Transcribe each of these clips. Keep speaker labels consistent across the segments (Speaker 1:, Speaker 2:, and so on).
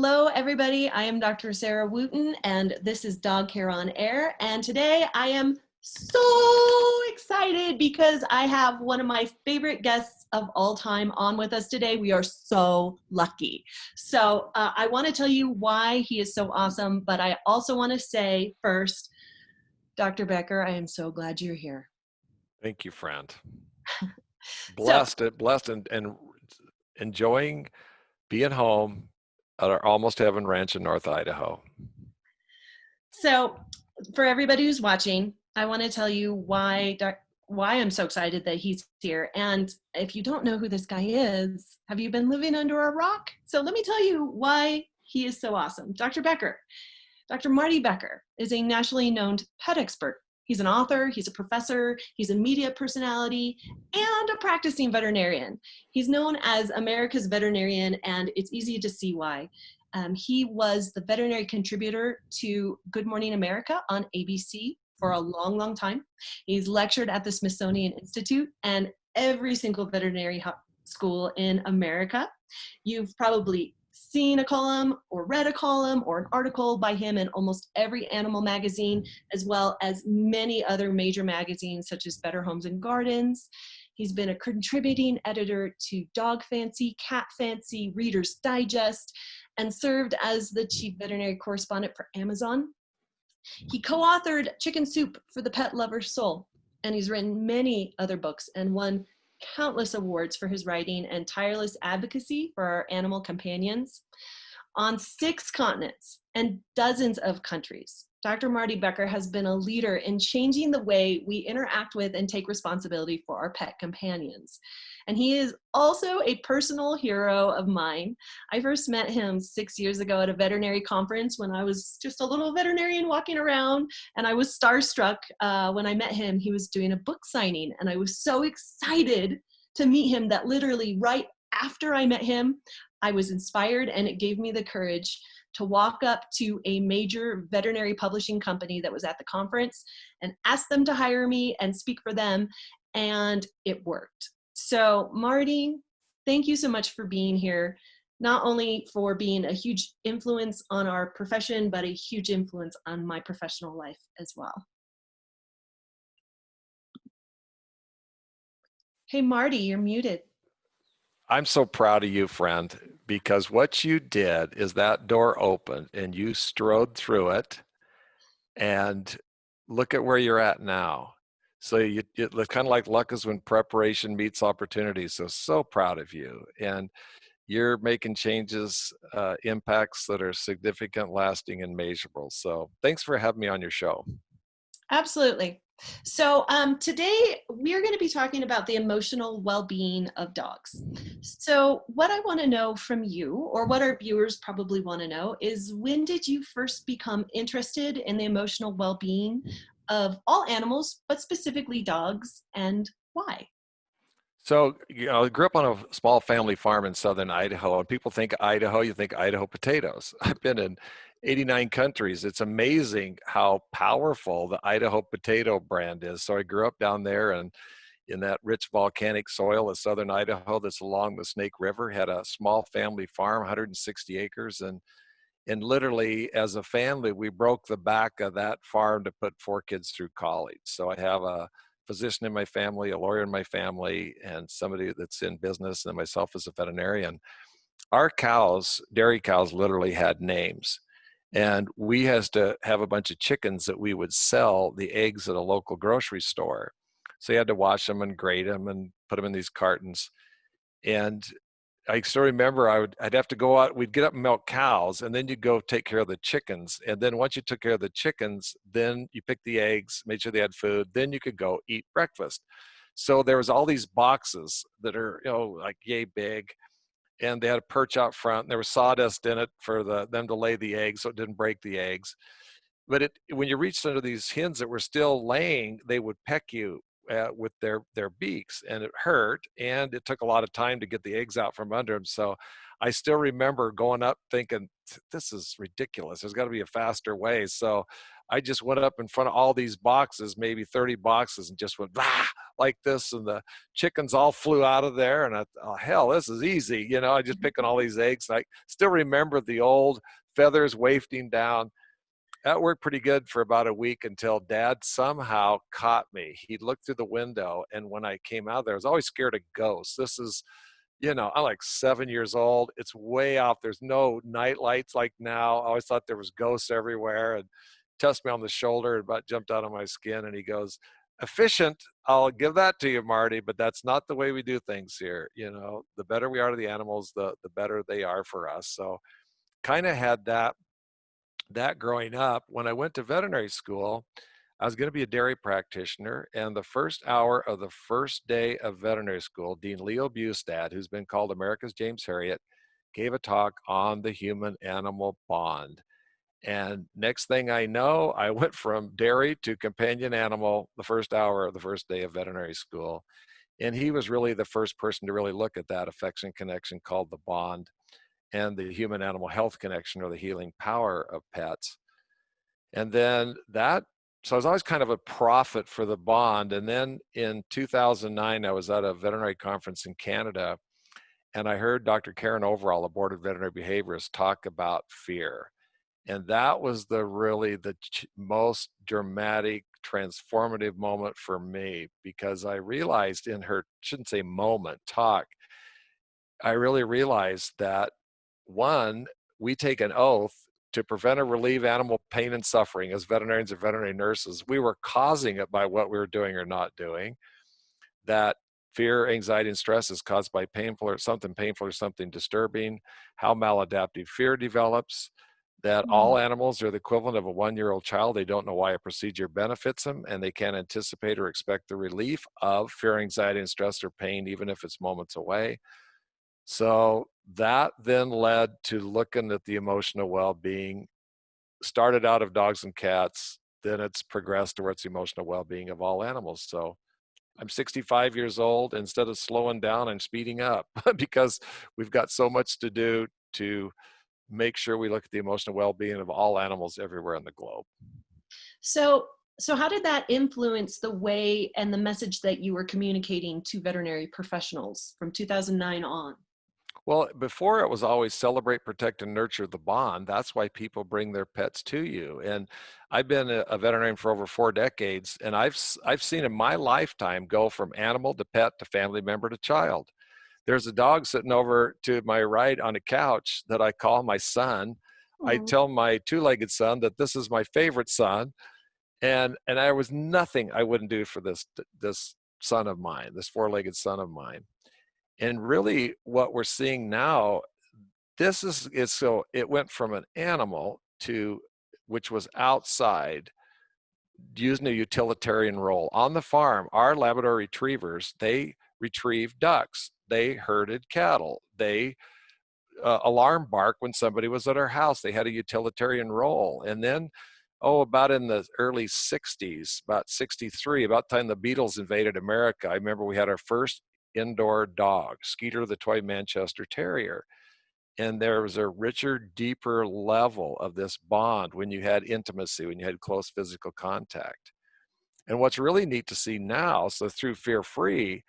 Speaker 1: Hello, everybody. I am Dr. Sarah Wooten, and this is Dog Care on Air. And today I am so excited because I have one of my favorite guests of all time on with us today. We are so lucky. So I want to tell you why he is so awesome, but I also want to say first, Dr. Becker, I am so glad you're here.
Speaker 2: Thank you, friend.
Speaker 1: So,
Speaker 2: Blessed and enjoying being home at our Almost Heaven Ranch in North Idaho.
Speaker 1: So for everybody who's watching, I want to tell you why I'm so excited that he's here. And if you don't know who this guy is, have you been living under a rock? So let me tell you why he is so awesome. Dr. Becker, Dr. Marty Becker is a nationally known pet expert. He's an author, he's a professor, he's a media personality, and a practicing veterinarian. He's known as America's veterinarian, and it's easy to see why. He was the veterinary contributor to Good Morning America on ABC for a long, long time. He's lectured at the Smithsonian Institute and every single veterinary school in America. You've probably seen a column or read a column or an article by him in almost every animal magazine, as well as many other major magazines such as Better Homes and Gardens. He's been a contributing editor to Dog Fancy, Cat Fancy, Reader's Digest, and served as the chief veterinary correspondent for Amazon. He co-authored Chicken Soup for the Pet Lover's Soul, and he's written many other books and won countless awards for his writing and tireless advocacy for our animal companions. On 6 continents and dozens of countries, Dr. Marty Becker has been a leader in changing the way we interact with and take responsibility for our pet companions. And he is also a personal hero of mine. I first met him 6 years ago at a veterinary conference when I was just a little veterinarian walking around, and I was starstruck when I met him. He was doing a book signing, and I was so excited to meet him that literally right after I met him, I was inspired, and it gave me the courage to walk up to a major veterinary publishing company that was at the conference and ask them to hire me and speak for them, and it worked. So Marty, thank you so much for being here, not only for being a huge influence on our profession, but a huge influence on my professional life as well. Hey Marty, you're muted.
Speaker 2: I'm so proud of you, friend, because what you did is that door opened and you strode through it, and look at where you're at now. So it's kind of like luck is when preparation meets opportunity. So proud of you. And you're making changes, impacts that are significant, lasting, and measurable. So thanks for having me on your show.
Speaker 1: Absolutely. So today we're going to be talking about the emotional well-being of dogs. So what I want to know from you, or what our viewers probably want to know, is when did you first become interested in the emotional well-being of all animals, but specifically dogs, and why?
Speaker 2: So, I grew up on a small family farm in southern Idaho, and people think Idaho, you think Idaho potatoes. I've been in 89 countries. It's amazing how powerful the Idaho potato brand is. So I grew up down there and in that rich volcanic soil of southern Idaho that's along the Snake River, had a small family farm, 160 acres. And literally as a family, we broke the back of that farm to put 4 kids through college. So I have a physician in my family, a lawyer in my family, and somebody that's in business, and myself as a veterinarian. Our cows, dairy cows, literally had names. And we has to have a bunch of chickens that we would sell the eggs at a local grocery store. So you had to wash them and grate them and put them in these cartons. And I still remember I'd have to go out, we'd get up and milk cows, and then you'd go take care of the chickens. And then once you took care of the chickens, then you picked the eggs, made sure they had food, then you could go eat breakfast. So there was all these boxes that are, like yay big, and they had a perch out front, and there was sawdust in it for them to lay the eggs so it didn't break the eggs. But when you reached under these hens that were still laying, they would peck you with their beaks, and it hurt, and it took a lot of time to get the eggs out from under them. So I still remember going up thinking, this is ridiculous. There's got to be a faster way. So I just went up in front of all these boxes, maybe 30 boxes, and just went blah, like this, and the chickens all flew out of there. And I thought, oh, hell, this is easy. I just picking all these eggs. And I still remember the old feathers wafting down. That worked pretty good for about a week until Dad somehow caught me. He looked through the window, and when I came out there, I was always scared of ghosts. This is, I'm like 7 years old. It's way out. There's no night lights like now. I always thought there was ghosts everywhere, and touched me on the shoulder and about jumped out of my skin. And he goes, efficient, I'll give that to you, Marty, but that's not the way we do things here. The better we are to the animals, the better they are for us. So kind of had that growing up. When I went to veterinary school, I was going to be a dairy practitioner, and the first hour of the first day of veterinary school, Dean Leo Bustad, who's been called America's James Herriot, gave a talk on the human-animal bond. And next thing I know, I went from dairy to companion animal the first hour of the first day of veterinary school. And he was really the first person to really look at that affection connection called the bond, and the human-animal health connection, or the healing power of pets. And then so I was always kind of a prophet for the bond. And then in 2009, I was at a veterinary conference in Canada, and I heard Dr. Karen Overall, a board of veterinary behaviorists, talk about fear. And that was really the most dramatic, transformative moment for me, because I realized in her, shouldn't say moment, talk, I really realized that, one, we take an oath to prevent or relieve animal pain and suffering as veterinarians or veterinary nurses. We were causing it by what we were doing or not doing. That fear, anxiety, and stress is caused by painful or something disturbing, how maladaptive fear develops, that all animals are the equivalent of a 1-year-old child. They don't know why a procedure benefits them, and they can't anticipate or expect the relief of fear, anxiety, and stress or pain, even if it's moments away. So that then led to looking at the emotional well-being. Started out of dogs and cats, then it's progressed towards the emotional well-being of all animals. So I'm 65 years old. Instead of slowing down, I'm speeding up because we've got so much to do to make sure we look at the emotional well-being of all animals everywhere in the globe.
Speaker 1: So how did that influence the way and the message that you were communicating to veterinary professionals from 2009 on?
Speaker 2: Well, before it was always celebrate, protect, and nurture the bond. That's why people bring their pets to you. And I've been a veterinarian for over 4 decades, and I've seen in my lifetime go from animal to pet to family member to child. There's a dog sitting over to my right on a couch that I call my son. I tell my 2-legged son that this is my favorite son, and there was nothing I wouldn't do for this son of mine, this 4-legged son of mine. And really what we're seeing now, so it went from an animal to, which was outside, using a utilitarian role. On the farm, our Labrador retrievers, they retrieved ducks, they herded cattle, they alarm bark when somebody was at our house. They had a utilitarian role. And then, about in the early 60s, about 63, about the time the Beatles invaded America, I remember we had our first indoor dog, Skeeter the toy Manchester Terrier. And there was a richer, deeper level of this bond when you had intimacy, when you had close physical contact. And what's really neat to see now, so through Fear Free,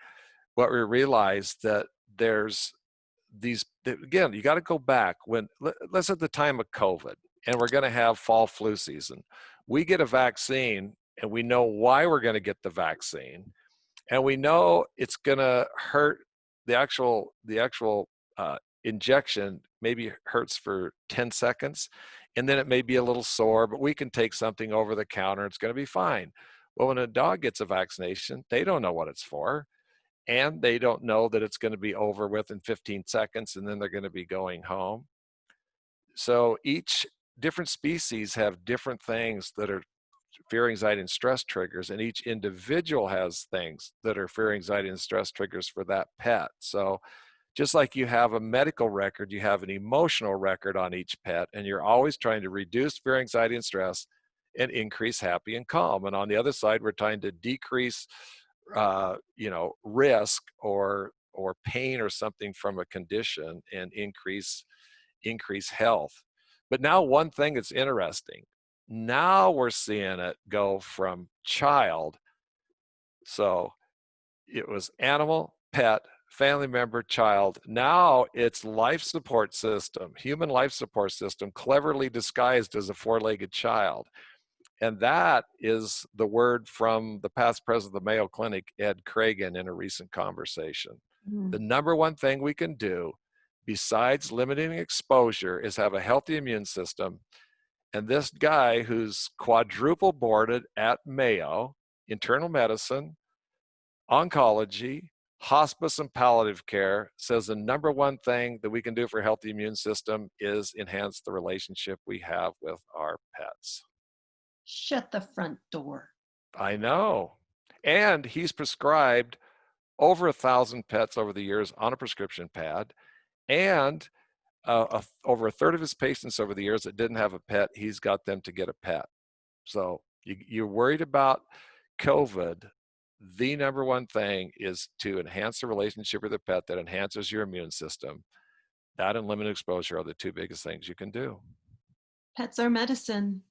Speaker 2: what we realized that there's these, again, you got to go back when, let's at the time of COVID, and we're going to have fall flu season. We get a vaccine, and we know why we're going to get the vaccine, and we know it's going to hurt. The actual injection maybe hurts for 10 seconds, and then it may be a little sore, but we can take something over the counter. It's going to be fine. Well, when a dog gets a vaccination, they don't know what it's for, and they don't know that it's going to be over within 15 seconds, and then they're going to be going home. So each different species have different things that are fear, anxiety, and stress triggers, and each individual has things that are fear, anxiety, and stress triggers for that pet. So just like you have a medical record, you have an emotional record on each pet, and you're always trying to reduce fear, anxiety, and stress and increase happy and calm. And on the other side, we're trying to decrease risk or pain or something from a condition and increase health. But now one thing that's interesting, Now we're seeing it go from child. So it was animal, pet, family member, child. Now it's life support system, human life support system, cleverly disguised as a four-legged child. And that is the word from the past president of the Mayo Clinic, Ed Cragen, in a recent conversation.
Speaker 1: Mm.
Speaker 2: The number one thing we can do, besides limiting exposure, is have a healthy immune system. And this guy who's quadruple boarded at Mayo, internal medicine, oncology, hospice, and palliative care, says the number one thing that we can do for a healthy immune system is enhance the relationship we have with our pets.
Speaker 1: Shut the front door.
Speaker 2: I know. And he's prescribed over 1,000 pets over the years on a prescription pad. And over a third of his patients over the years that didn't have a pet, he's got them to get a pet. So you're worried about COVID. The number one thing is to enhance the relationship with the pet that enhances your immune system. That and limited exposure are the two biggest things you can do.
Speaker 1: Pets are medicine.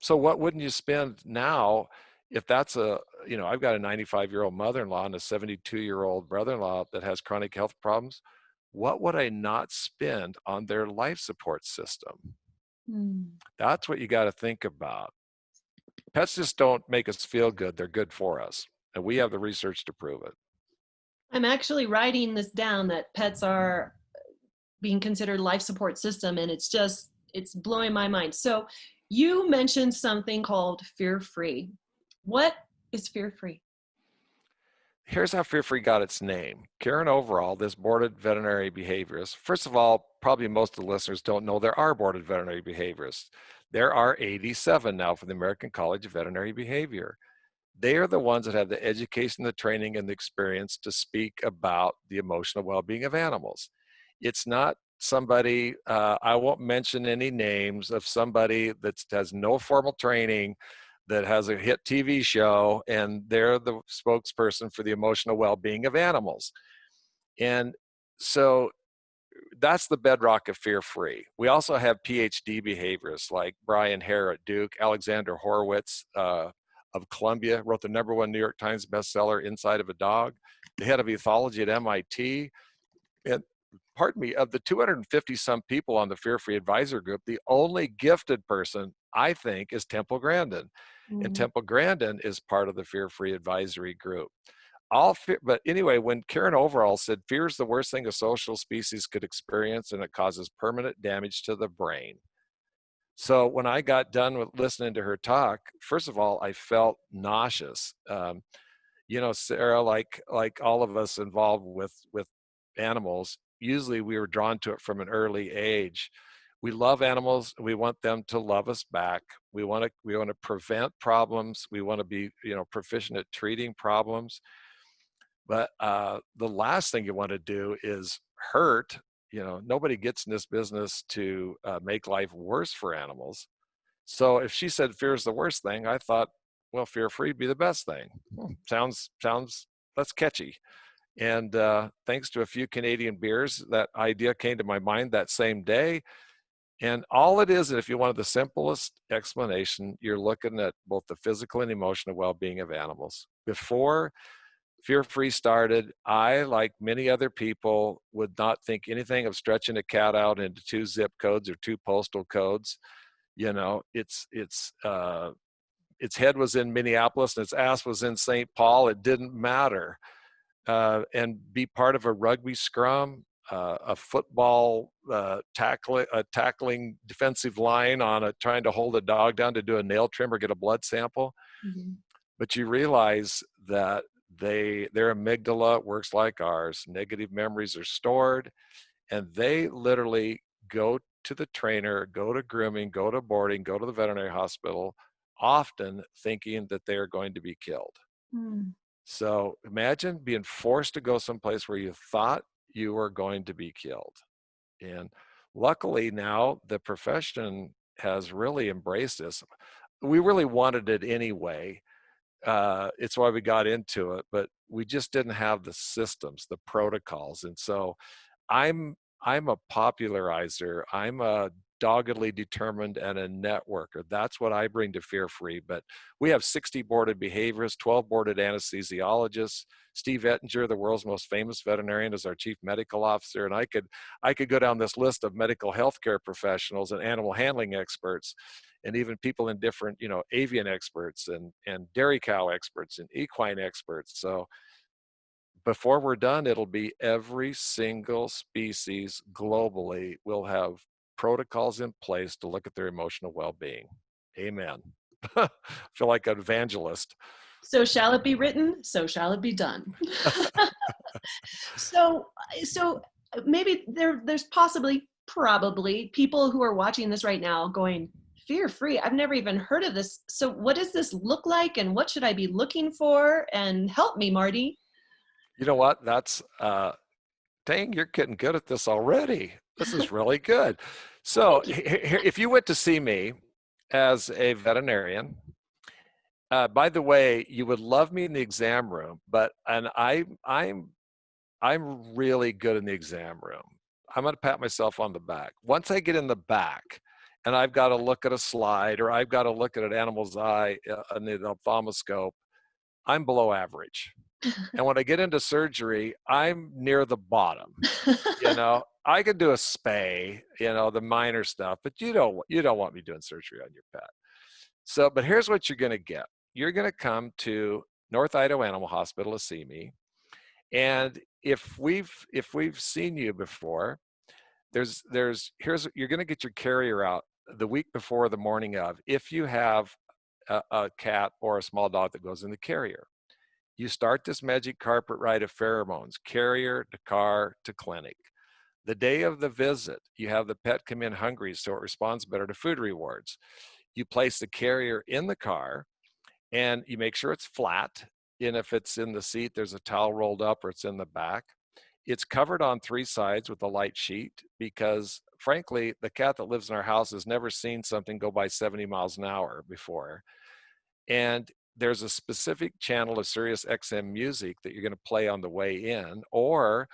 Speaker 2: So what wouldn't you spend now if that's I've got a 95-year-old mother-in-law and a 72-year-old brother-in-law that has chronic health problems. What would I not spend on their life support system?
Speaker 1: Mm.
Speaker 2: That's what you got to think about. Pets just don't make us feel good. They're good for us. And we have the research to prove it.
Speaker 1: I'm actually writing this down that pets are being considered life support system, and it's blowing my mind. So you mentioned something called fear-free. What is fear-free?
Speaker 2: Here's how Fear Free got its name. Karen Overall, this boarded veterinary behaviorist, first of all, probably most of the listeners don't know there are boarded veterinary behaviorists. There are 87 now for the American College of Veterinary Behavior. They are the ones that have the education, the training, and the experience to speak about the emotional well-being of animals. It's not somebody, I won't mention any names of somebody that has no formal training, that has a hit TV show, and they're the spokesperson for the emotional well-being of animals. And so that's the bedrock of Fear Free. We also have PhD behaviorists like Brian Hare at Duke, Alexander Horowitz of Columbia, wrote the #1 New York Times bestseller, Inside of a Dog, the head of ethology at MIT. And pardon me, of the 250 some people on the Fear Free Advisor Group, the only gifted person, I think, is Temple Grandin. And Temple Grandin is part of the Fear Free Advisory Group. But anyway, when Karen Overall said fear is the worst thing a social species could experience and it causes permanent damage to the brain. So when I got done with listening to her talk, first of all, I felt nauseous. Sarah, like all of us involved with animals, usually we were drawn to it from an early age. We love animals. We want them to love us back. We want to prevent problems. We want to be proficient at treating problems. But the last thing you want to do is hurt. Nobody gets in this business to make life worse for animals. So if she said fear is the worst thing, I thought, well, fear free would be the best thing. Sounds that's catchy. And thanks to a few Canadian beers, that idea came to my mind that same day. And all it is, if you wanted the simplest explanation, you're looking at both the physical and emotional well-being of animals. Before Fear Free started, I, like many other people, would not think anything of stretching a cat out into 2 zip codes or 2 postal codes. Its head was in Minneapolis and its ass was in St. Paul. It didn't matter. And be part of a rugby scrum, a football tackling defensive line on trying to hold a dog down to do a nail trim or get a blood sample.
Speaker 1: Mm-hmm.
Speaker 2: But you realize that their amygdala works like ours. Negative memories are stored, and they literally go to the trainer, go to grooming, go to boarding, go to the veterinary hospital, often thinking that they are going to be killed.
Speaker 1: Mm.
Speaker 2: So imagine being forced to go someplace where you thought you were going to be killed. And luckily now the profession has really embraced this. We really wanted it anyway. It's why we got into it, but we just didn't have the systems, the protocols. And so I'm I'm a popularizer. I'm a doggedly determined and a networker. That's what I bring to Fear Free. But we have 60 boarded behaviorists, 12 boarded anesthesiologists. Steve Ettinger, the world's most famous veterinarian, is our chief medical officer. And I could go down this list of medical healthcare professionals and animal handling experts, and even people in different, avian experts and dairy cow experts and equine experts. So before we're done, it'll be every single species globally will have protocols in place to look at their emotional well-being. Amen. Feel like an evangelist.
Speaker 1: So shall it be written, so shall it be done. So, so maybe there's probably people who are watching this right now going, Fear Free, I've never even heard of this. So what does this look like, and what should I be looking for? And help me, Marty.
Speaker 2: You know what? That's dang, you're getting good at this already. This is really good. So
Speaker 1: Thank you.
Speaker 2: if you went to see me as a veterinarian, by the way, you would love me in the exam room, I'm really good in the exam room. I'm going to pat myself on the back. Once I get in the back and I've got to look at a slide, or I've got to look at an animal's eye in the ophthalmoscope, I'm below average. And when I get into surgery, I'm near the bottom. I could do a spay, the minor stuff, but you don't want me doing surgery on your pet. So, but here's what you're going to get. You're going to come to North Idaho Animal Hospital to see me. And if we've seen you before, you're going to get your carrier out the week before, the morning of, if you have a cat or a small dog that goes in the carrier. You start this magic carpet ride of pheromones, carrier to car to clinic. The day of the visit, you have the pet come in hungry so it responds better to food rewards. You place the carrier in the car and you make sure it's flat. And if it's in the seat, there's a towel rolled up, or it's in the back. It's covered on 3 sides with a light sheet because, frankly, the cat that lives in our house has never seen something go by 70 miles an hour before. And there's a specific channel of Sirius XM music that you're going to play on the way in, or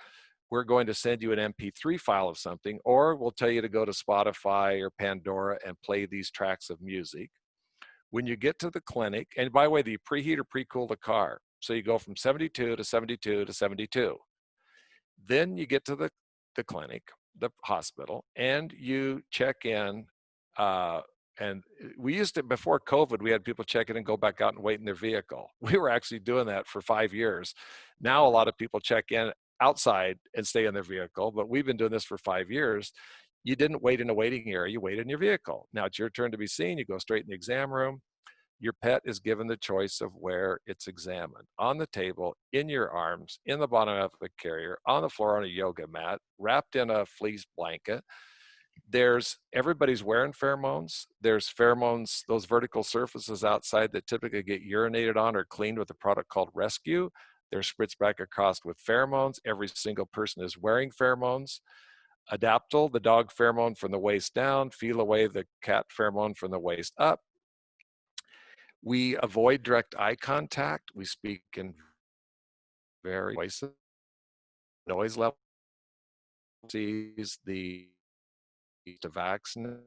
Speaker 2: we're going to send you an MP3 file of something, or we'll tell you to go to Spotify or Pandora and play these tracks of music. When you get to the clinic, and by the way, do you preheat or pre-cool the car? So you go from 72 to 72 to 72. Then you get to the clinic, the hospital, and you check in. And we used to, before COVID, we had people check in and go back out and wait in their vehicle. We were actually doing that for 5 years. Now a lot of people check in outside and stay in their vehicle, but we've been doing this for 5 years. You didn't wait in a waiting area, you waited in your vehicle. Now it's your turn to be seen. You go straight in the exam room. Your pet is given the choice of where it's examined: on the table, in your arms, in the bottom of the carrier, on the floor on a yoga mat, wrapped in a fleece blanket. Everybody's wearing pheromones. There's pheromones, those vertical surfaces outside that typically get urinated on or cleaned with a product called Rescue. They're spritzed back across with pheromones. Every single person is wearing pheromones. Adaptal, the dog pheromone from the waist down. Feel away, the cat pheromone from the waist up. We avoid direct eye contact. We speak in very voices. Noise level sees to vaccinate,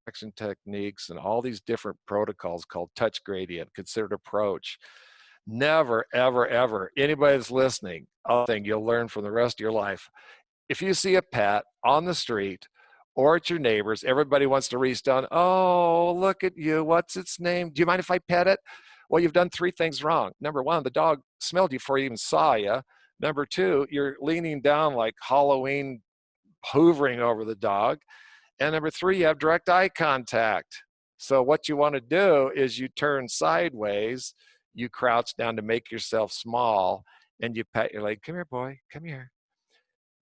Speaker 2: action techniques, and all these different protocols called touch gradient, considered approach. Never, ever, ever, anybody that's listening, a thing you'll learn from the rest of your life. If you see a pet on the street or at your neighbor's, everybody wants to reach down. Oh, look at you. What's its name? Do you mind if I pet it? Well, you've done 3 things wrong. Number 1, the dog smelled you before he even saw you. Number 2, you're leaning down like Halloween, hoovering over the dog. And number 3, you have direct eye contact. So what you want to do is you turn sideways, you crouch down to make yourself small, and you pat your leg. Come here, boy. Come here.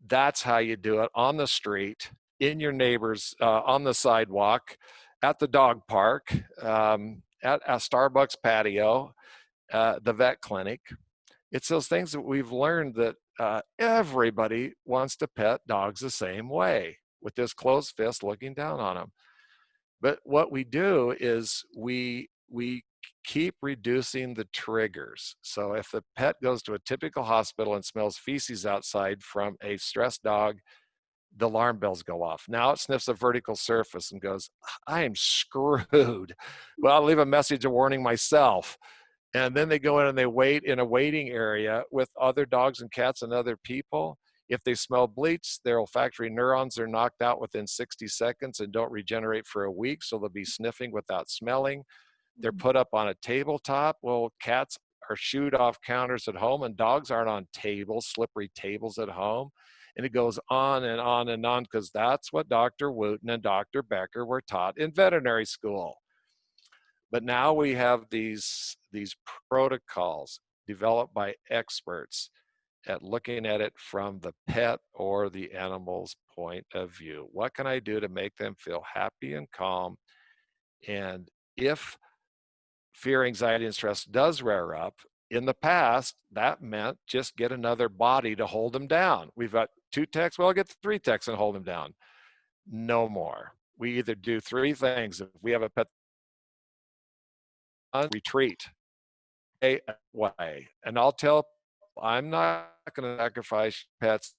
Speaker 2: That's how you do it on the street, in your neighbor's, on the sidewalk, at the dog park, at a Starbucks patio, the vet clinic. It's those things that we've learned that everybody wants to pet dogs the same way, with this closed fist looking down on them. But what we do is we keep reducing the triggers. So if the pet goes to a typical hospital and smells feces outside from a stressed dog, the alarm bells go off. Now it sniffs a vertical surface and goes, I am screwed. Well, I'll leave a message of warning myself. And then they go in and they wait in a waiting area with other dogs and cats and other people. If they smell bleach, their olfactory neurons are knocked out within 60 seconds and don't regenerate for a week. So they'll be sniffing without smelling. They're put up on a tabletop. Well, cats are shooed off counters at home, and dogs aren't on tables, slippery tables at home. And it goes on and on and on, because that's what Dr. Wooten and Dr. Becker were taught in veterinary school. But now we have these protocols developed by experts at looking at it from the pet or the animal's point of view. What can I do to make them feel happy and calm? And if fear, anxiety, and stress does rear up, in the past, that meant just get another body to hold them down. We've got 2 techs, well, I'll get 3 techs and hold them down. No more. We either do 3 things. If we have a pet, retreat, away. And I'll tell, I'm not going to sacrifice pets'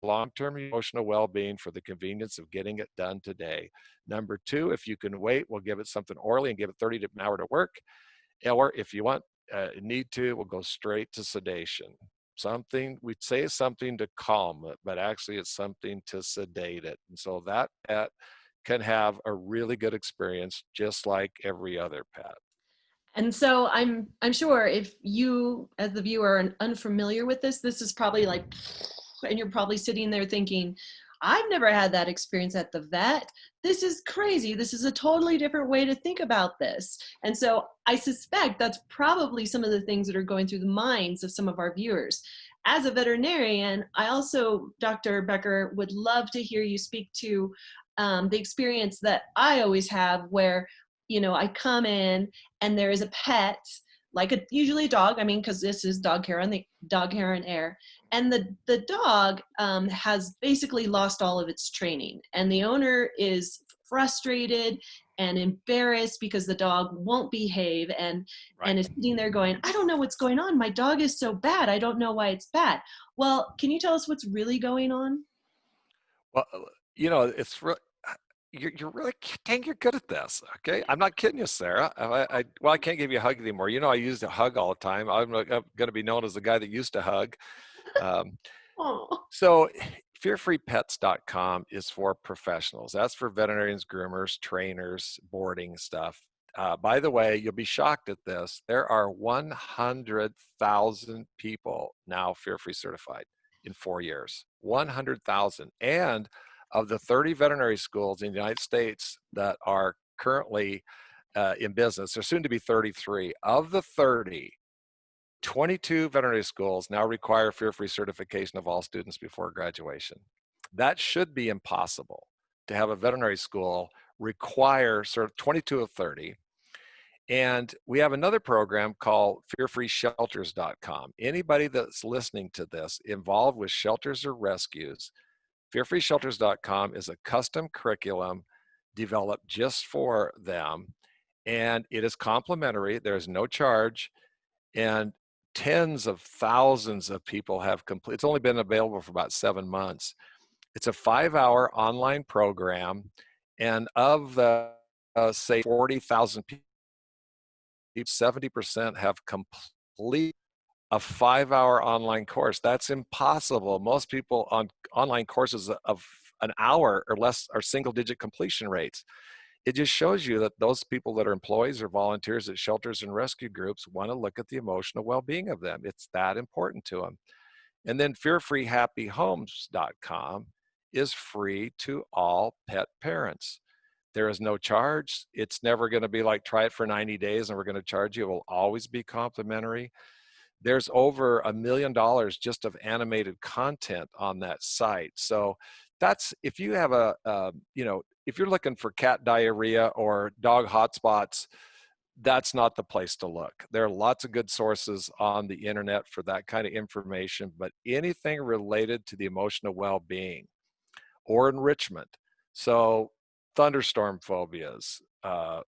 Speaker 2: long-term emotional well-being for the convenience of getting it done today. Number 2, if you can wait, we'll give it something orally and give it 30 an hour to work. Or if you need to, we'll go straight to sedation. Something, we'd say something to calm it, but actually it's something to sedate it. And so that pet can have a really good experience just like every other pet.
Speaker 1: And so I'm sure if you as the viewer are unfamiliar with this, this is probably like, and you're probably sitting there thinking, I've never had that experience at the vet. This is crazy. This is a totally different way to think about this. And so I suspect that's probably some of the things that are going through the minds of some of our viewers. As a veterinarian, I also, Dr. Becker, would love to hear you speak to the experience that I always have where, you know, I come in and there is a pet, like usually a dog, I mean, because this is dog care on the dog hair and air. And the dog has basically lost all of its training. And the owner is frustrated and embarrassed because the dog won't behave and is sitting there going, I don't know what's going on. My dog is so bad. I don't know why it's bad. Well, can you tell us what's really going on?
Speaker 2: Well, you know, you're really, dang, you're good at this. Okay, I'm not kidding you, Sarah. Well, I can't give you a hug anymore. You know, I used to hug all the time. I'm going to be known as the guy that used to hug.
Speaker 1: Oh.
Speaker 2: So fearfreepets.com is for professionals. That's for veterinarians, groomers, trainers, boarding stuff. By the way, you'll be shocked at this. There are 100,000 people now fear-free certified in 4 years. 100,000. And of the 30 veterinary schools in the United States that are currently in business, there's soon to be 33. Of the 30, 22 veterinary schools now require fear-free certification of all students before graduation. That should be impossible to have a veterinary school require 22 of 30. And we have another program called fearfreeshelters.com. Anybody that's listening to this involved with shelters or rescues, fearfreeshelters.com is a custom curriculum developed just for them. And it is complimentary. There's no charge. And tens of thousands of people have complete. It's only been available for about 7 months. It's a 5-hour online program. And of the, say, 40,000 people, 70% have complete a 5-hour online course. That's impossible. Most people on online courses of an hour or less are single-digit completion rates. It just shows you that those people that are employees or volunteers at shelters and rescue groups want to look at the emotional well-being of them. It's that important to them. And then fearfreehappyhomes.com is free to all pet parents. There is no charge. It's never going to be like, try it for 90 days and we're going to charge you. It will always be complimentary. There's over $1 million just of animated content on that site. So that's, if you have if you're looking for cat diarrhea or dog hotspots, that's not the place to look. There are lots of good sources on the internet for that kind of information, but anything related to the emotional well-being or enrichment. So thunderstorm phobias,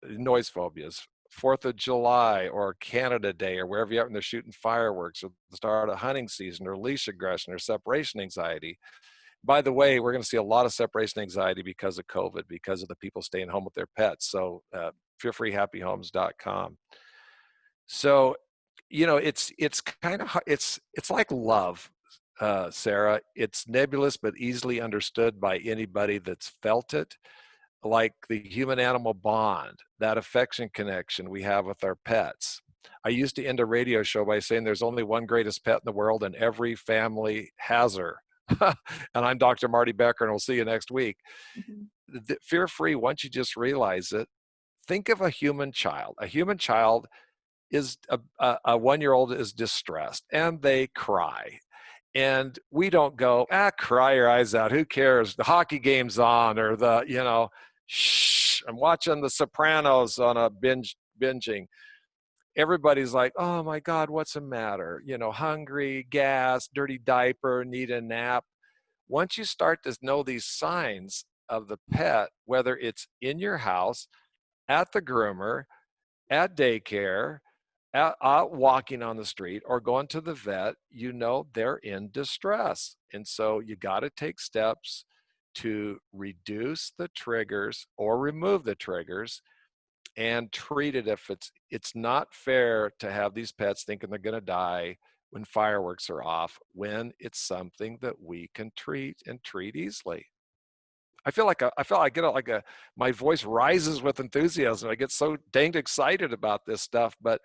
Speaker 2: noise phobias, 4th of July or Canada Day or wherever you're at when they're shooting fireworks or the start of hunting season or leash aggression or separation anxiety. By the way, we're going to see a lot of separation anxiety because of COVID, because of the people staying home with their pets. So fearfreehappyhomes.com. So, it's kind of, it's like love, Sarah. It's nebulous, but easily understood by anybody that's felt it, like the human animal bond, that affection connection we have with our pets. I used to end a radio show by saying there's only one greatest pet in the world and every family has her. And I'm Dr. Marty Becker, and we'll see you next week.
Speaker 1: Mhm.
Speaker 2: Fear free, once you just realize it, think of a human child. A human child is a 1-year-old is distressed and they cry. And we don't go, cry your eyes out. Who cares? The hockey game's on, or shh, I'm watching The Sopranos on a binging. Everybody's like, oh my God, what's the matter? Hungry, gas, dirty diaper, need a nap. Once you start to know these signs of the pet, whether it's in your house, at the groomer, at daycare, out walking on the street, or going to the vet, they're in distress. And so you got to take steps to reduce the triggers or remove the triggers and treat it. If it's not fair to have these pets thinking they're going to die when fireworks are off, when it's something that we can treat and treat easily. I feel I get my voice rises with enthusiasm. I get so danged excited about this stuff. But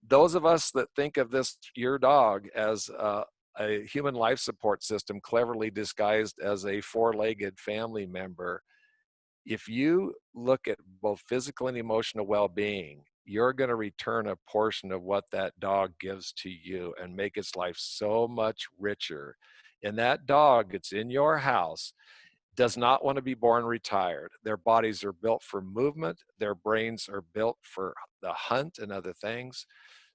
Speaker 2: those of us that think of your dog as a human life support system, cleverly disguised as a 4-legged family member, if you look at both physical and emotional well-being, you're going to return a portion of what that dog gives to you and make its life so much richer. And that dog that's in your house does not want to be born retired. Their bodies are built for movement. Their brains are built for the hunt and other things.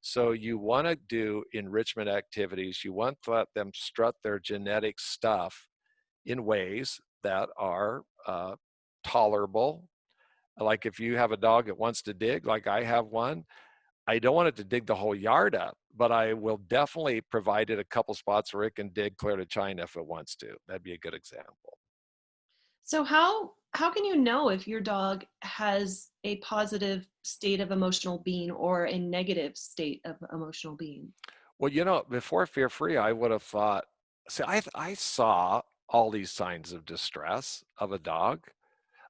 Speaker 2: So you want to do enrichment activities. You want to let them strut their genetic stuff in ways that are tolerable. Like if you have a dog that wants to dig, like I have one, I don't want it to dig the whole yard up, but I will definitely provide it a couple spots where it can dig clear to China if it wants to. That'd be a good example.
Speaker 1: So how can you know if your dog has a positive state of emotional being or a negative state of emotional being?
Speaker 2: Well, before Fear Free, I would have thought, see, I saw all these signs of distress of a dog.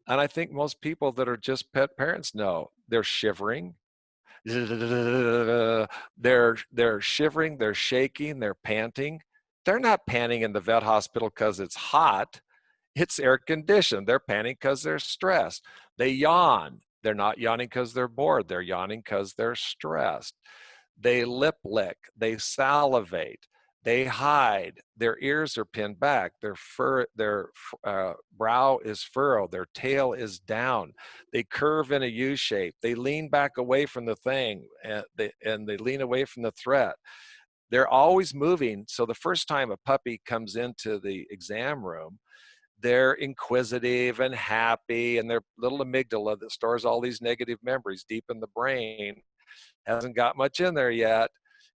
Speaker 2: And I think most people that are just pet parents know they're shivering. They're shivering, they're shaking, they're panting. They're not panting in the vet hospital because it's hot. It's air conditioned. They're panting because they're stressed. They yawn. They're not yawning because they're bored. They're yawning because they're stressed. They lip lick. They salivate. They hide. Their ears are pinned back. Their brow is furrowed. Their tail is down. They curve in a U shape. They lean back away from the thing, and they lean away from the threat. They're always moving. So the first time a puppy comes into the exam room, they're inquisitive and happy, and their little amygdala that stores all these negative memories deep in the brain hasn't got much in there yet.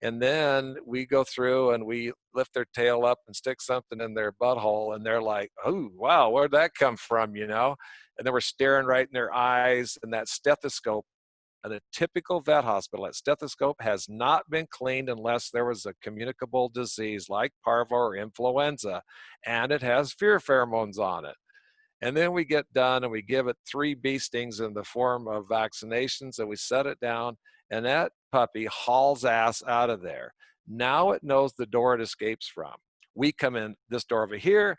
Speaker 2: And then we go through and we lift their tail up and stick something in their butthole, and they're like, oh, wow, where'd that come from, And then we're staring right in their eyes, and that stethoscope, at a typical vet hospital, that stethoscope has not been cleaned unless there was a communicable disease like parvo or influenza, and it has fear pheromones on it. And then we get done and we give it 3 bee stings in the form of vaccinations, and we set it down, and that puppy hauls ass out of there. Now it knows the door it escapes from. We come in this door over here,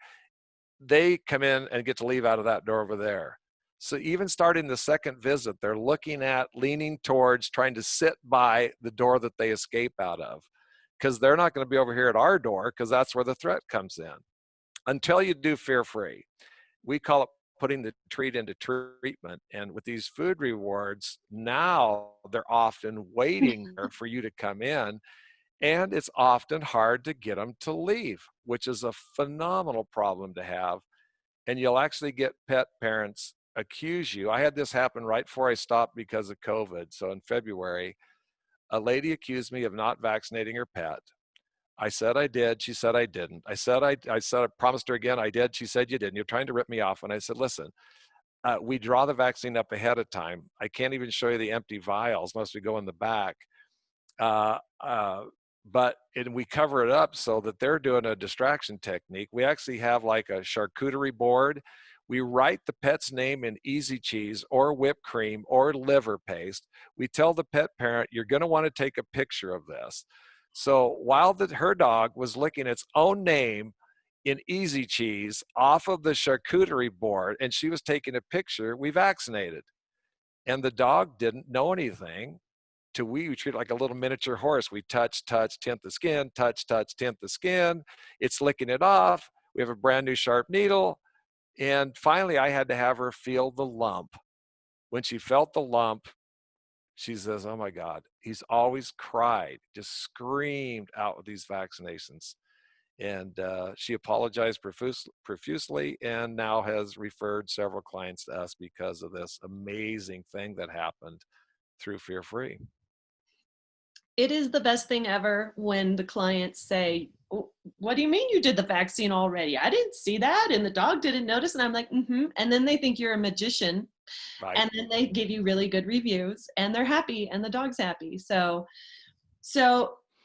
Speaker 2: they come in and get to leave out of that door over there. So even starting the second visit, they're looking at, leaning towards, trying to sit by the door that they escape out of, because they're not going to be over here at our door, because that's where the threat comes in. Until you do Fear Free. We call it putting the treat into treatment. And with these food rewards, now they're often waiting for you to come in, and it's often hard to get them to leave, which is a phenomenal problem to have. And you'll actually get pet parents, accuse you. I had this happen right before I stopped because of COVID. So in February, a lady accused me of not vaccinating her pet. I said I did. She said I didn't. I promised her again I did. She said you didn't. You're trying to rip me off. And I said, listen, we draw the vaccine up ahead of time. I can't even show you the empty vials unless we go in the back. Uh, uh, and we cover it up so that they're doing a distraction technique. We actually have like a charcuterie board. We write the pet's name in easy cheese or whipped cream or liver paste. We tell the pet parent, you're going to want to take a picture of this. So while her dog was licking its own name in easy cheese off of the charcuterie board and she was taking a picture, we vaccinated. And the dog didn't know anything. We treat it like a little miniature horse. We touch, tint the skin, touch, tint the skin. It's licking it off. We have a brand new sharp needle. And finally, I had to have her feel the lump. When she felt the lump, she says, oh my God, he's always cried, just screamed out with these vaccinations. And she apologized profusely and now has referred several clients to us because of this amazing thing that happened through Fear Free.
Speaker 1: It is the best thing ever when the clients say, what do you mean you did the vaccine already? I didn't see that. And the dog didn't notice. And I'm like, mm-hmm. And then they think you're a magician.
Speaker 2: Right.
Speaker 1: And then they give you really good reviews and they're happy and the dog's happy. So,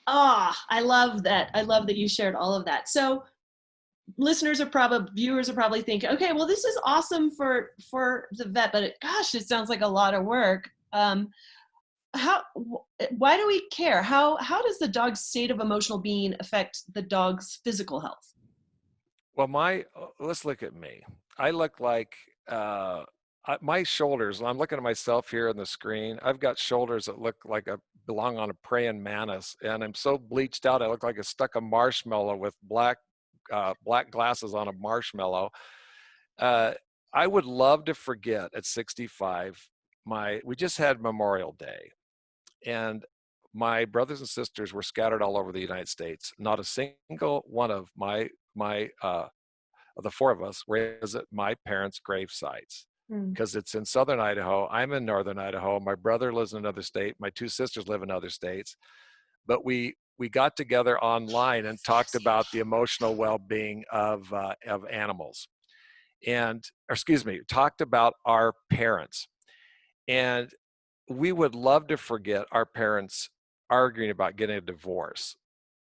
Speaker 1: I love that. I love that you shared all of that. So viewers are probably thinking, okay, well, this is awesome for the vet, but gosh, it sounds like a lot of work. Why do we care? How does the dog's state of emotional being affect the dog's physical health?
Speaker 2: Well, let's look at me. I look like my shoulders. I'm looking at myself here on the screen. I've got shoulders that look like I belong on a praying mantis, and I'm so bleached out. I look like I stuck a marshmallow with black glasses on a marshmallow. I would love to forget at 65. We just had Memorial Day. And my brothers and sisters were scattered all over the United States. Not a single one of the four of us were at my parents' grave sites because it's in southern Idaho. I'm in northern Idaho. My brother lives in another state. My two sisters live in other states. But we got together online and talked about the emotional well-being of animals, talked about our parents. And we would love to forget our parents arguing about getting a divorce,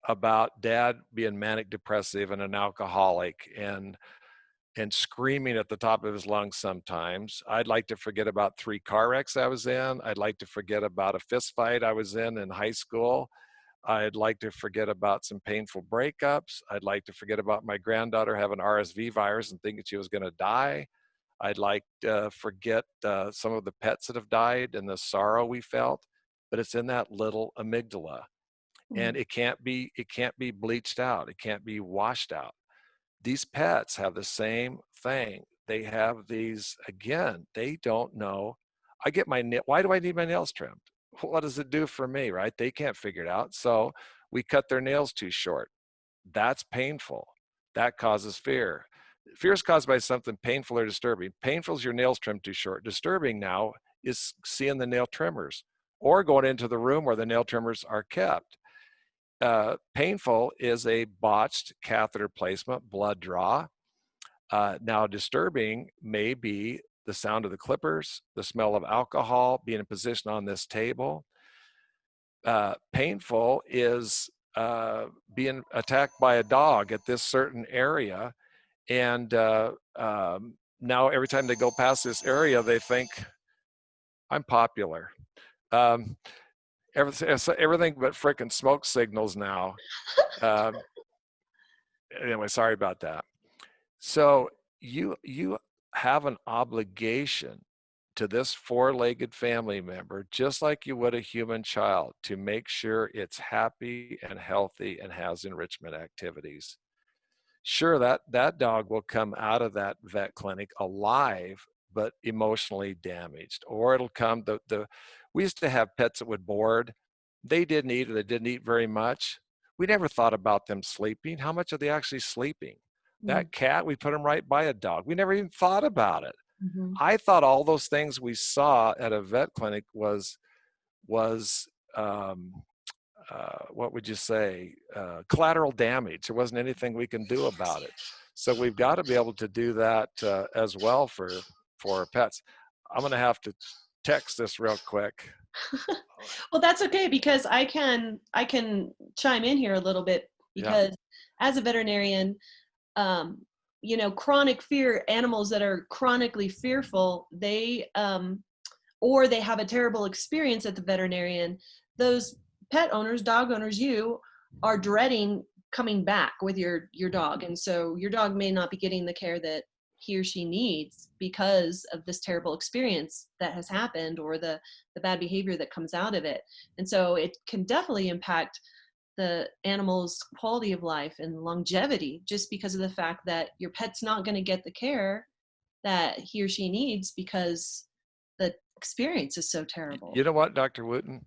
Speaker 2: about dad being manic depressive and an alcoholic and screaming at the top of his lungs sometimes. I'd like to forget about 3 car wrecks I was in. I'd like to forget about a fist fight I was in high school. I'd like to forget about some painful breakups. I'd like to forget about my granddaughter having RSV virus and thinking she was going to die. I'd like to forget some of the pets that have died and the sorrow we felt, but it's in that little amygdala, and it can't be bleached out. It can't be washed out. These pets have the same thing. They have these, again, they don't know. Why do I need my nails trimmed? What does it do for me, right? They can't figure it out. So we cut their nails too short. That's painful. That causes fear. Fear is caused by something painful or disturbing. Painful is your nails trimmed too short. Disturbing now is seeing the nail trimmers or going into the room where the nail trimmers are kept. Painful is a botched catheter placement, blood draw. Now, disturbing may be the sound of the clippers, the smell of alcohol, being in position on this table. Painful is being attacked by a dog at this certain area. And now every time they go past this area, they think, I'm popular. Everything but frickin' smoke signals now. Anyway, sorry about that. So you have an obligation to this 4-legged family member, just like you would a human child, to make sure it's happy and healthy and has enrichment activities. Sure, that dog will come out of that vet clinic alive, but emotionally damaged. Or it'll come, we used to have pets that would board. They didn't eat, or they didn't eat very much. We never thought about them sleeping. How much are they actually sleeping? That cat, we put him right by a dog. We never even thought about it.
Speaker 1: Mhm.
Speaker 2: I thought all those things we saw at a vet clinic was um, what would you say, collateral damage. There wasn't anything we can do about it. So we've got to be able to do that as well for pets. I'm going to have to text this real quick.
Speaker 1: Well, that's okay because I can chime in here a little bit
Speaker 2: Yeah.
Speaker 1: because as a veterinarian, um, chronic fear, animals that are chronically fearful, or they have a terrible experience at the veterinarian, those pet owners, dog owners, you are dreading coming back with your dog. And so your dog may not be getting the care that he or she needs because of this terrible experience that has happened, or the bad behavior that comes out of it. And so it can definitely impact the animal's quality of life and longevity, just because of the fact that your pet's not going to get the care that he or she needs because the experience is so terrible.
Speaker 2: You know what, Dr. Wooten?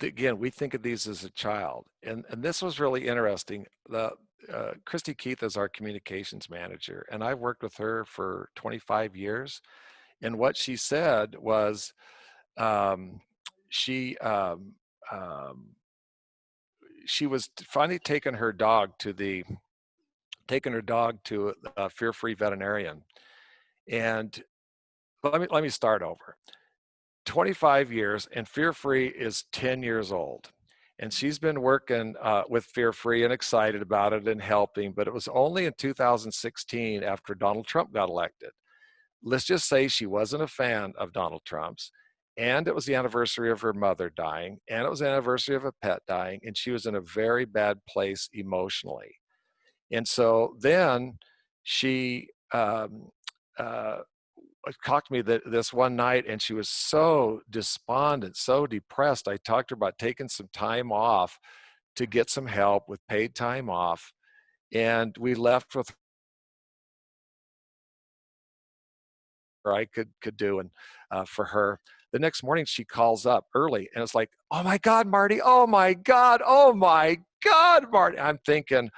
Speaker 2: Again, we think of these as a child, and this was really interesting. The Christy Keith is our communications manager, and I've worked with her for 25 years. And what she said was, um, she um, um, she was finally taking her dog to a fear-free veterinarian. And let me start over. 25 years, and Fear Free is 10 years old. And she's been working with Fear Free and excited about it and helping, but it was only in 2016 after Donald Trump got elected. Let's just say she wasn't a fan of Donald Trump's, and it was the anniversary of her mother dying, and it was the anniversary of a pet dying, and she was in a very bad place emotionally. And so then she uh, talked to me this one night, and she was so despondent, so depressed. I talked to her about taking some time off to get some help with paid time off, and we left with her I could do, and for her. The next morning she calls up early, and it's like, "Oh my God, Marty! Oh my God! Oh my God, Marty!" I'm thinking,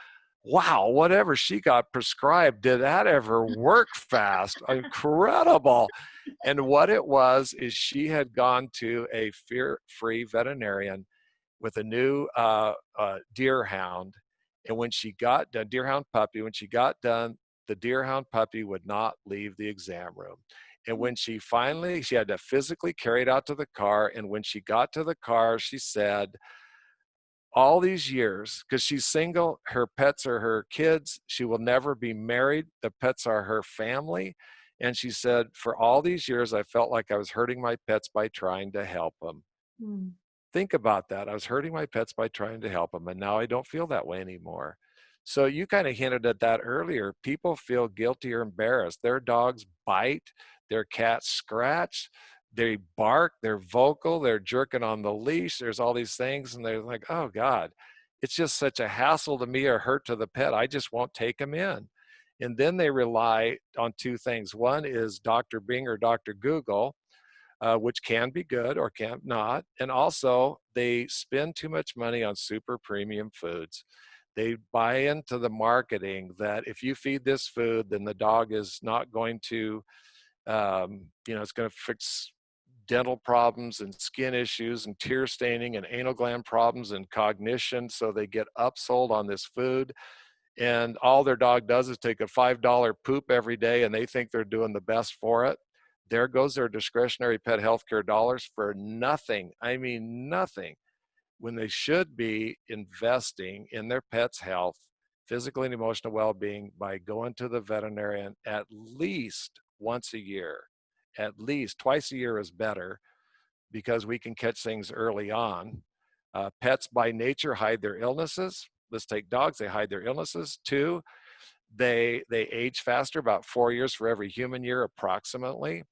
Speaker 2: wow, whatever she got prescribed, did that ever work fast? Incredible. And what it was is she had gone to a fear-free veterinarian with a new deer hound. And when she got done, deerhound puppy, when she got done, the deerhound puppy would not leave the exam room. And when she had to physically carry it out to the car. And when she got to the car, she said, all these years, because she's single, her pets are her kids, she will never be married, the pets are her family. And she said, for all these years, I felt like I was hurting my pets by trying to help them.
Speaker 1: Mm.
Speaker 2: Think about that. I was hurting my pets by trying to help them, and now I don't feel that way anymore. So you kind of hinted at that earlier. People feel guilty or embarrassed. Their dogs bite, their cats scratch, they bark, they're vocal, they're jerking on the leash. There's all these things, and they're like, oh God, it's just such a hassle to me or hurt to the pet. I just won't take them in. And then they rely on two things. One is Dr. Bing or Dr. Google, which can be good or can not. And also, they spend too much money on super premium foods. They buy into the marketing that if you feed this food, then the dog is not going to, it's going to fix dental problems and skin issues and tear staining and anal gland problems and cognition. So they get upsold on this food. And all their dog does is take a $5 poop every day, and they think they're doing the best for it. There goes their discretionary pet healthcare dollars for nothing. I mean, nothing. When they should be investing in their pet's health, physical and emotional well-being by going to the veterinarian at least once a year. At least twice a year is better because we can catch things early on. Pets by nature hide their illnesses. Let's take dogs, they hide their illnesses. Two, they age faster, about 4 years for every human year approximately.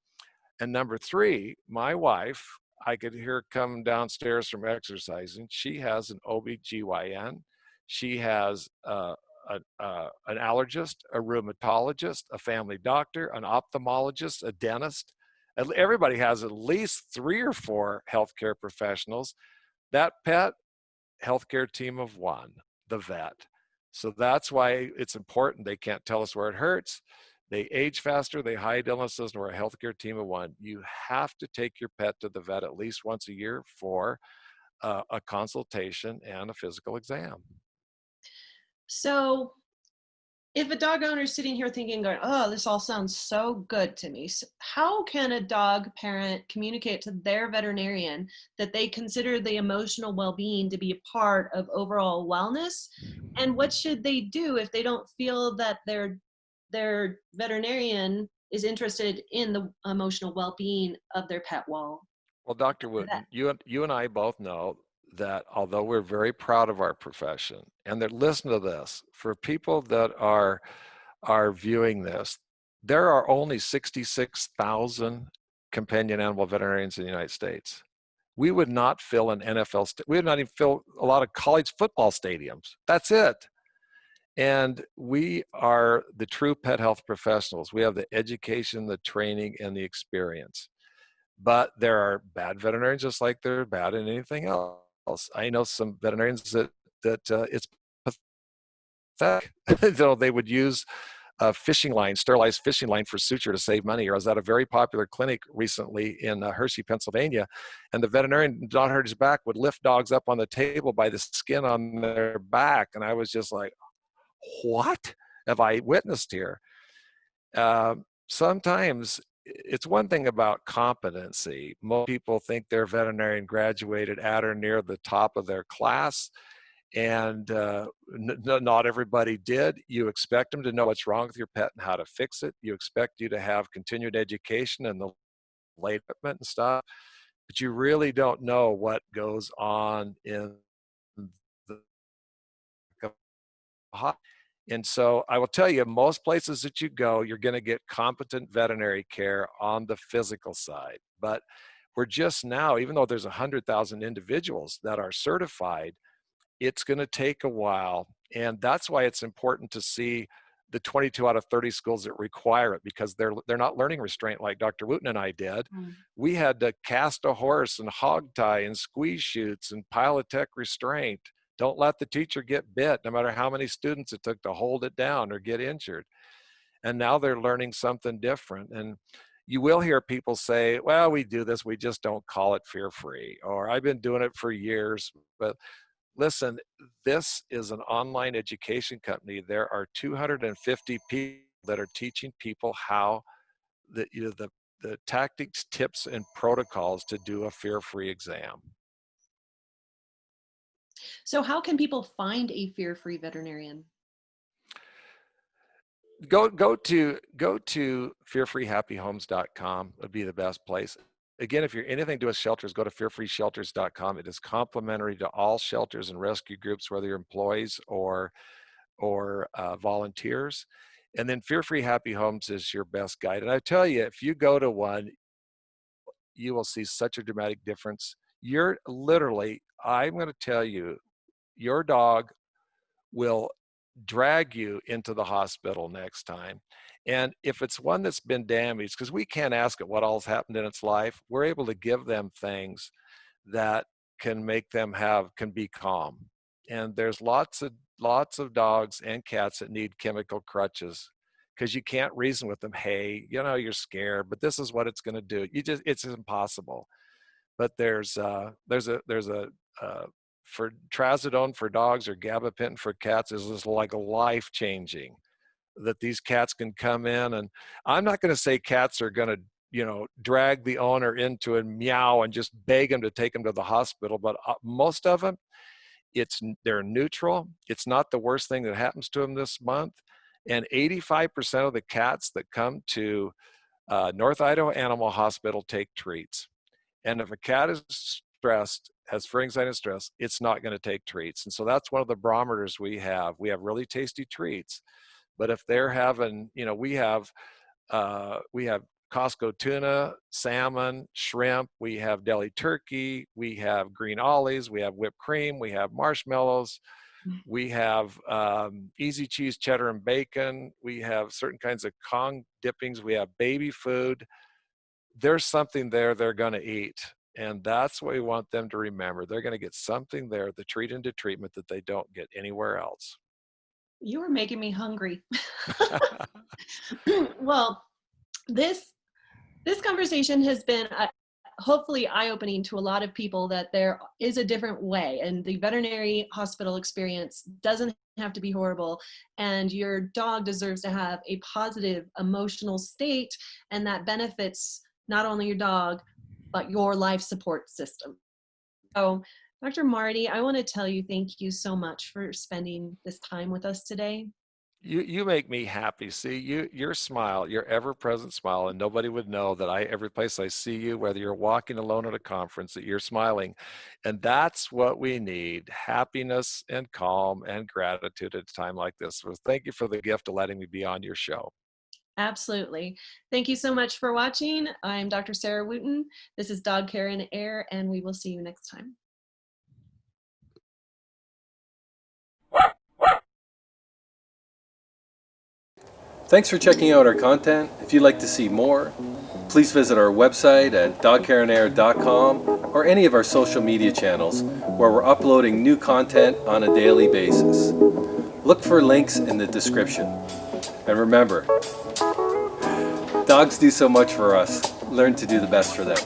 Speaker 2: And number three, my wife, I could hear her come downstairs from exercising. She has an OBGYN. She has an allergist, a rheumatologist, a family doctor, an ophthalmologist, a dentist. Everybody has at least 3 or 4 healthcare professionals. That pet, healthcare team of one, the vet. So that's why it's important. They can't tell us where it hurts. They age faster, they hide illnesses, and we're a healthcare team of one. You have to take your pet to the vet at least once a year for a consultation and a physical exam.
Speaker 1: So if a dog owner is sitting here thinking, going, oh, this all sounds so good to me, how can a dog parent communicate to their veterinarian that they consider the emotional well-being to be a part of overall wellness? And what should they do if they don't feel that their veterinarian is interested in the emotional well-being of their pet wall?
Speaker 2: Well, Dr.
Speaker 1: Or that.
Speaker 2: Wooten, you and I both know that although we're very proud of our profession, and that listen to this, for people that are viewing this, there are only 66,000 companion animal veterinarians in the United States. We would not fill an NFL, we would not even fill a lot of college football stadiums. That's it. And we are the true pet health professionals. We have the education, the training, and the experience. But there are bad veterinarians just like they're bad in anything else. I know some veterinarians that it's pathetic. They would use a fishing line, sterilized fishing line for suture to save money. Or I was at a very popular clinic recently in Hershey, Pennsylvania, and the veterinarian, not hurt his back, would lift dogs up on the table by the skin on their back. And I was just like, what have I witnessed here? Sometimes it's one thing about competency. Most people think their veterinarian graduated at or near the top of their class, and not everybody did. You expect them to know what's wrong with your pet and how to fix it. You expect you to have continued education and the late equipment and stuff, but you really don't know what goes on in the and so I will tell you, most places that you go, you're going to get competent veterinary care on the physical side. But we're just now, even though there's 100,000 individuals that are certified, it's going to take a while. And that's why it's important to see the 22 out of 30 schools that require it, because they're not learning restraint like Dr. Wooten and I did.
Speaker 1: Mm.
Speaker 2: We had to cast a horse and hog tie and squeeze chutes and pilotech restraint. Don't let the teacher get bit, no matter how many students it took to hold it down or get injured. And now they're learning something different. And you will hear people say, well, we do this, we just don't call it fear-free, or I've been doing it for years. But listen, this is an online education company. There are 250 people that are teaching people how the tactics, tips, and protocols to do a fear-free exam.
Speaker 1: So how can people find a fear-free veterinarian?
Speaker 2: Go to fearfreehappyhomes.com would be the best place. Again, if you're anything to do with shelters, go to fearfreeshelters.com. It is complimentary to all shelters and rescue groups, whether you're employees or volunteers. And then Fear Free Happy Homes is your best guide. And I tell you, if you go to one, you will see such a dramatic difference. You're literally, I'm going to tell you, your dog will drag you into the hospital next time. And if it's one that's been damaged, because we can't ask it what all's happened in its life, we're able to give them things that can make them can be calm. And there's lots of dogs and cats that need chemical crutches, because you can't reason with them. Hey, you're scared, but this is what it's going to do. It's impossible. But there's a for trazodone for dogs or gabapentin for cats is just like life changing, that these cats can come in. And I'm not going to say cats are going to drag the owner into and meow and just beg him to take him to the hospital, but most of them, they're neutral. It's not the worst thing that happens to them this month. And 85% of the cats that come to North Idaho Animal Hospital take treats. And if a cat is stressed, has fear, anxiety, and stress, it's not going to take treats. And so that's one of the barometers we have. We have really tasty treats, but if they're having, we have Costco tuna, salmon, shrimp, we have deli turkey, we have green olives, we have whipped cream, we have marshmallows, we have easy cheese, cheddar, and bacon, we have certain kinds of Kong dippings, we have baby food. There's something there they're going to eat. And that's what we want them to remember. They're going to get something there, the treat into treatment, that they don't get anywhere else.
Speaker 1: You are making me hungry. Well, this this conversation has been hopefully eye-opening to a lot of people that there is a different way, and the veterinary hospital experience doesn't have to be horrible, and your dog deserves to have a positive emotional state, and that benefits not only your dog but your life support system. So Dr. Marty, I want to tell you thank you so much for spending this time with us today.
Speaker 2: You make me happy. See, your smile, your ever-present smile, and nobody would know that every place I see you, whether you're walking alone at a conference, that you're smiling. And that's what we need, happiness and calm and gratitude at a time like this. So thank you for the gift of letting me be on your show.
Speaker 1: Absolutely. Thank you so much for watching. I'm Dr. Sarah Wooten. This is Dog Care in Air, and we will see you next time.
Speaker 3: Thanks for checking out our content. If you'd like to see more, please visit our website at dogcareandair.com or any of our social media channels where we're uploading new content on a daily basis. Look for links in the description. And remember, dogs do so much for us. Learn to do the best for them.